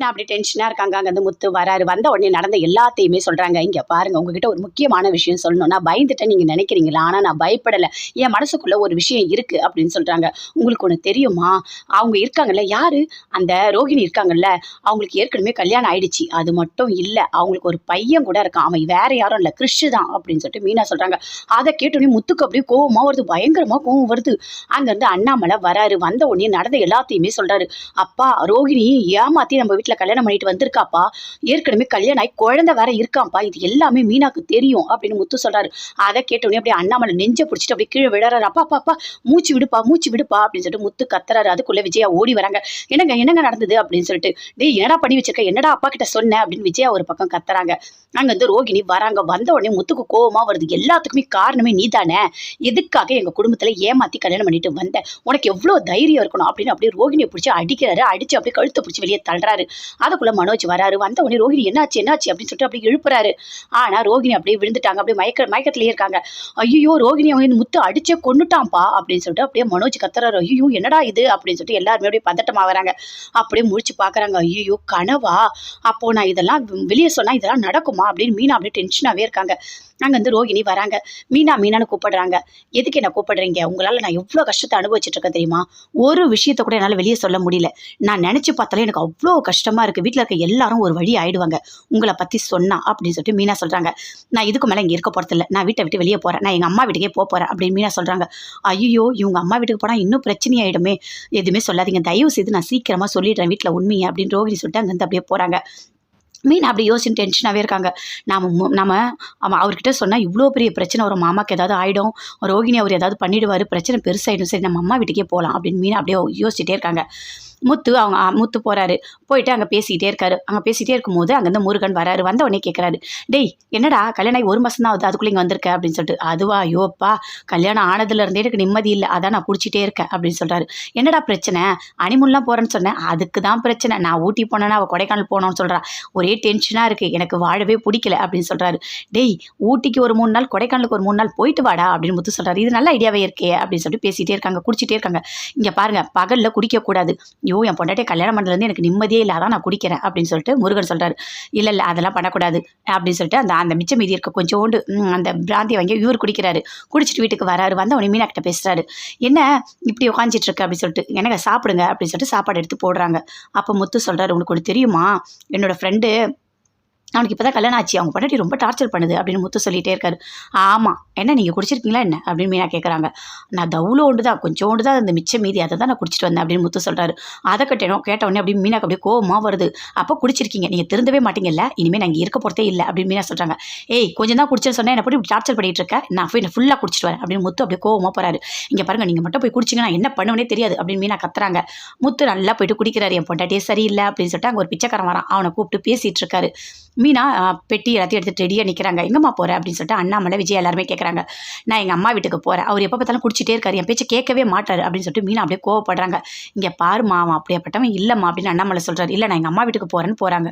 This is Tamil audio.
நான் அப்படி டென்ஷனா இருக்காங்க. அங்கருந்து முத்து வராரு. வந்த உடனே நடந்த எல்லாத்தையுமே சொல்றாங்க. "இங்க பாருங்க, உங்ககிட்ட ஒரு முக்கியமான விஷயம் சொல்லணும். நான் பயந்துட்டேன்னு நீங்க நினைக்கிறீங்களா? ஆனா நான் பயப்படல. என் மனசுக்குள்ள ஒரு விஷயம் இருக்கு" அப்படின்னு சொல்றாங்க. "உங்களுக்கு ஒண்ணு தெரியுமா? அவங்க இருக்காங்கல்ல, யாரு? அந்த ரோகிணி இருக்காங்கல்ல, அவங்களுக்கு ஏற்கனவே கல்யாணம் ஆயிடுச்சு. அது மட்டும் இல்ல, அவங்களுக்கு ஒரு பையன் கூட இருக்கான். அவன் வேற யாரும் இல்ல, கிறிஷ் தான்" அப்படின்னு சொல்லிட்டு மீனா சொல்றாங்க. அத கேட்டோனே முத்துக்கு அப்படியே கோவமா வருது. பயங்கரமா கோவம் வருது. அங்கருந்து அண்ணாமலை வராரு. வந்த உடனே நடந்த எல்லாத்தையுமே சொல்றாரு. "அப்பா, ரோகிணி ஏமாத்தி நம்ம வீட்ல கல்யாணம் பண்ணிட்டு வந்திருக்காப்பா. ஏற்கனவே கல்யாணம் ஆகி குழந்தை வேற இருக்கான்ப்பா. இது எல்லாமே மீனாக்கு தெரியும்" அப்படின்னு முத்து சொல்றாரு. அத கேட்டோனே அப்படியே அண்ணாமலை நெஞ்ச புடிச்சுட்டு அப்படியே கீழ விழறாரு. "அப்பா அப்பா அப்பா, மூச்சு விடுப்பா, மூச்சு விடுப்பா" அப்படின்னு சொல்லிட்டு முத்து கத்துறாரு. அதுக்குள்ள விஜயா ஓடி வராங்க. "என்னங்க என்னங்க நடந்தது?" அப்படின்னு சொல்லிட்டு. "டேய், என்னடா பண்ணி வச்சிருக்க? என்னடா அப்பா கிட்ட சொன்ன?" அப்படின்னு விஜயா ஒரு பக்கம் கத்துறாங்க. அங்க இருந்து ரோகிணி வராங்க. வந்த உடனே முத்துக்கு கோவமா வருது. "எல்லாத்துக்குமே காரணமே நீதானே. எதுக்காக எங்க குடும்பத்துல ஏமாத்தி கல்யாணம் பண்ணிட்டு வந்த? உனக்கு எவ்வளவு தைரியம் இருக்கணும்?" அப்படின்னு அப்படியே ரோகிணியை பிடிச்சு அடிக்கிறாரு. அடிச்சு அப்படியே கழுத்தை பிடிச்சு வெளியே தள்ளுறாரு. அதுக்குள்ள மனோஜ் வராரு. வந்த உடனே ரோகிணி என்னாச்சு என்னாச்சு அப்படின்னு சொல்லிட்டு அப்படியே எழுப்புறாரு. ஆனா ரோகிணி அப்படியே விழுந்துட்டாங்க. அப்படியே மயக்கத்திலேயே இருக்காங்க. "ஐயோ, ரோகிணி அவன் முத்து அடிச்சே கொன்னுட்டான்ப்பா" அப்படின்னு சொல்லிட்டு அப்படியே மனோஜ் கத்துறாரு. "ஐயோ, என்னடா இது?" அப்படின்னு சொல்லிட்டு எல்லாருமே அப்படியே பதட்டமாகறாங்க. அப்படியே முழிச்சு பாக்குறாங்க. ஐயோ, கனவா? அப்போ நான் இதெல்லாம் வெளியே சொன்னா இதெல்லாம் நடக்குமா அப்படின்னு மீனா அப்படியே டென்ஷனாவே இருக்காங்க. அங்க இருந்து ரோகிணி வராங்க. மீனா மீனான்னு கூப்பிடுறாங்க. "எதுக்கு என்ன கூப்பிடுறீங்க? உங்களால நான் எவ்வளவு கஷ்டத்தை அனுபவிச்சுட்டு இருக்கேன் தெரியுமா? ஒரு விஷயத்த கூட என்னால வெளியே சொல்ல முடியல. நான் நினைச்சு பார்த்தாலே எனக்கு அவ்வளோ கஷ்டமா இருக்கு. வீட்ல இருக்க எல்லாரும் ஒரு வழி ஆயிடுவாங்க உங்களை பத்தி சொன்னா" அப்படின்னு சொல்லிட்டு மீனா சொல்றாங்க. "நான் இதுக்கு மேல இங்க இருக்க போறதில்ல. நான் வீட்டை விட்டு வெளியே போறேன். நான் எங்க அம்மா வீட்டுக்கே போறேன்" அப்படின்னு மீனா சொல்றாங்க. ஐயோ, இவங்க அம்மா வீட்டுக்கு போனா இன்னும் பிரச்சனை ஆயிடுமே. எதுவுமே சொல்லாதீங்க, தயவு செய்து நான் சீக்கிரமா சொல்லிடுறேன் வீட்டுல உண்மையை அப்படின்னு ரோகிணி சொல்லிட்டு அங்கிருந்து அப்படியே போறாங்க. மீனா அப்படி யோசிச்சு டென்ஷனாவே இருக்காங்க. நாம அவர்கிட்ட சொன்னா இவ்வளோ பெரிய பிரச்சனை வரும். மாமாக்கு ஏதாவது ஆயிடும். ரோகிணி அவர் ஏதாவது பண்ணிடுவாரு. பிரச்சனை பெருசாயிடும். சரி, நம்ம அம்மா வீட்டுக்கே போலாம் அப்படின்னு மீனா அப்படியே யோசிச்சுட்டே இருக்காங்க. முத்து போறாரு. போயிட்டு அங்க பேசிக்கிட்டே இருக்காரு. அங்க பேசிட்டே இருக்கும்போது அங்கேருந்து முருகன் வராரு. வந்த உடனே கேட்கறாரு. "டேய், என்னடா கல்யாணம் ஆகி 1 மாசம் தான் ஆகுது, அதுக்குள்ள இங்க வந்திருக்க" அப்படின்னு சொல்லிட்டு. "அதுவா? ஐயோப்பா, கல்யாணம் ஆனதுல இருந்தே எனக்கு நிம்மதி இல்ல. அதான் நான் குடிச்சிட்டே இருக்கேன்" அப்படின்னு சொல்றாரு. "என்னடா பிரச்சனை? ஹனிமூன்லாம் போறேன்னு சொன்னேன்." "அதுக்கு தான் பிரச்சனை. நான் ஊட்டி போனேன்னா அவ கொடைக்கானல் போனோம்னு சொல்றா. ஒரே டென்ஷனா இருக்கு. எனக்கு வாழவே பிடிக்கல" அப்படின்னு சொல்றாரு. "டேய், ஊட்டிக்கு ஒரு 3 நாள், கொடைக்கானலுக்கு ஒரு 3 நாள் போயிட்டு வாடா" அப்படின்னு முத்து சொல்றாரு. "இது நல்ல ஐடியாவே இருக்கே" அப்படின்னு சொல்லிட்டு பேசிட்டே இருக்காங்க. குடிச்சிட்டே இருக்காங்க. "இங்க பாருங்க, பகல்ல குடிக்க கூடாது. ஐயோ, என் பொண்டாட்டிய கல்யாணம் பண்ணதுலேருந்து எனக்கு நிம்மதியே இல்ல. அதான் நான் குடிக்கிறேன்" அப்படின்னு சொல்லிட்டு முருகன் சொல்றாரு. "இல்ல அதெல்லாம் பண்ணக்கூடாது" அப்படின்னு சொல்லிட்டு அந்த அந்த மிச்சம் மீதி இருக்க கொஞ்சோண்டு அந்த பிராந்தியை வாங்கி இவர் குடிக்கிறாரு. குடிச்சிட்டு வீட்டுக்கு வராரு. வந்த உடனே மீனா கிட்ட பேசுறாரு. "என்ன இப்படி உட்காந்துட்டு இருக்க?" அப்படின்னு சொல்லிட்டு. "எனக்கு சாப்பிடுங்க" அப்படின்னு சொல்லிட்டு சாப்பாடு எடுத்து போடுறாங்க. அப்போ முத்து சொல்றாரு. "உனக்கு ஒன்று தெரியுமா? என்னோட ஃப்ரெண்டு, அவனுக்கு இப்போ தான் கல்யாணம் ஆச்சு. அவங்க பொண்டாட்டி ரொம்ப டார்ச்சர் பண்ணுது" அப்படின்னு முத்து சொல்லிட்டே இருக்காரு. "ஆமா, என்ன நீங்க குடிச்சிருக்கீங்களா என்ன?" அப்படின்னு மீனா கேட்குறாங்க. "நான் தவுளோண்டு தான், கொஞ்சோண்டு தான் அந்த மிச்சம் மீதி, அதை தான் நான் குடிச்சிட்டு வந்தேன்" அப்படின்னு முத்து சொல்றாரு. அதை கேட்ட உடனே அப்படியே மீனாக்கு அப்படியே கோவமா வருது. "அப்போ குடிச்சிருக்கீங்க, நீங்க திருந்தவே மாட்டீங்கல்ல, இனிமேல் நான் இங்கே இருக்க போறதே இல்லை" அப்படின்னு மீனா சொல்றாங்க. "ஏய், கொஞ்சம் தான் குடிச்சேன்னு சொன்னேன், என்ன போய் இப்படி டார்ச்சர் பண்ணிட்டு இருக்க? நான் போய் ஃபுல்லாக குடிச்சிட்டு வரேன்" அப்படின்னு முத்து அப்படியே கோவமா போறாரு. "இங்க பாருங்க, நீங்க மட்டும் போய் குடிச்சிங்கன்னா என்ன பண்ணுவனே தெரியாது" அப்படின்னு மீனா கத்துறாங்க. முத்து நல்லா போயிட்டு குடிக்கிறாரு. என் பொண்டாட்டியே சரியில்லை அப்படின்னு சொல்லிட்டு அங்கே ஒரு பிச்சைக்காரன் வரான். அவனை கூப்பிட்டு பேசிட்டு இருக்காரு. மீனா பெட்டி எல்லாத்தையும் எடுத்துட்டு ரெடியாக நிற்கிறாங்க. "எங்கம்மா போற?" அப்படின்னு சொல்லிட்டு அண்ணாமலை, விஜய் எல்லாருமே கேட்குறாங்க. "நான் எங்கள் அம்மா வீட்டுக்கு போகிறேன். அவர் எப்போ பார்த்தாலும் குடிச்சிட்டே இருக்காரு. என் பேச்சை கேட்கவே மாட்டாரு" அப்படின்னு சொல்லிட்டு மீனா அப்படியே கோவப்படுறாங்க. "இங்கே பாருமா, அவன் அப்படியேப்பட்டவன் இல்லைம்மா" அப்படின்னு அண்ணாமலை சொல்கிறாரு. "இல்லை, நான் எங்கள் அம்மா வீட்டுக்கு போகிறேன்னு" போகிறாங்க.